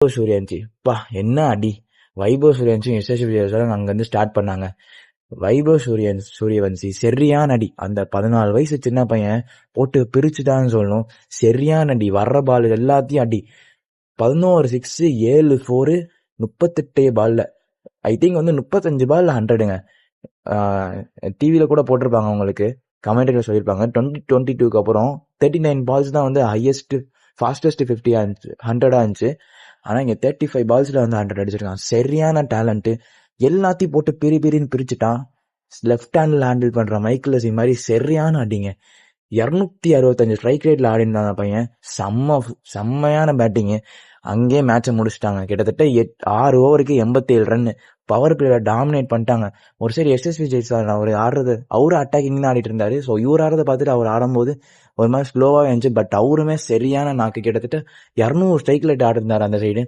வைபவ் சூரியவன்சி என்ன அடி. வைபவ் சூரியவன்சி எஸ்எஸ்வி ஜெயசூர்யா அங்கேருந்து ஸ்டார்ட் பண்ணாங்க. வைபவ் சூரியவன்சி சரியான அடி. அந்த 14 வயசு சின்ன பையன் போட்டு பிரிச்சுட்டான்னு சொல்லணும். சரியான அடி. வர்ற பால் எல்லாத்தையும் அடி. 11 6 7 4 38 பால்ல ஐ திங்க் 35 பால்ல 100ங்க. டிவியில கூட போட்டிருப்பாங்க, உங்களுக்கு கமெண்ட்ரியில் சொல்லியிருப்பாங்க. 2022க்கு அப்புறம் 39 பால்ஸ் தான் ஹையஸ்ட் ஃபாஸ்டஸ்ட் 100 இருந்துச்சு. ஆனால் இங்கே 35 பால்ஸில் 100 அடிச்சிருக்கான். சரியான டேலண்ட்டு. எல்லாத்தையும் போட்டு பிரின்னு பிரிச்சுட்டான். லெஃப்ட் ஹேண்டில் ஹேண்டில் பண்ணுற மைக்கேல் லெசி மாதிரி சரியான அடிங்க. 265 ஸ்ட்ரைக் ரேட்டில் ஆடினாங்க பையன். செம்மையான பேட்டிங்கு. அங்கேயே மேட்சை முடிச்சுட்டாங்க. கிட்டத்தட்ட 6 ஓவருக்கு 87 ரன். பவர் பிளேயரை டாமினேட் பண்ணிட்டாங்க. ஒரு சைடு எஸ்எஸ்வி ஜெயசூர்யா அவர் ஆடுறது, அவரும் அட்டாக்கிங் தான் ஆடிட்டு இருந்தாரு. ஸோ இவர் ஆடுறதை பார்த்துட்டு அவர் ஆடும்போது ஒரு மாதிரி ஸ்லோவாக இருந்துச்சு. பட் அவருமே சரியான நாக்கு. கிட்டத்தட்ட 200 ஸ்ட்ரைக் ரேட் ஆடிருந்தார் அந்த சைடு.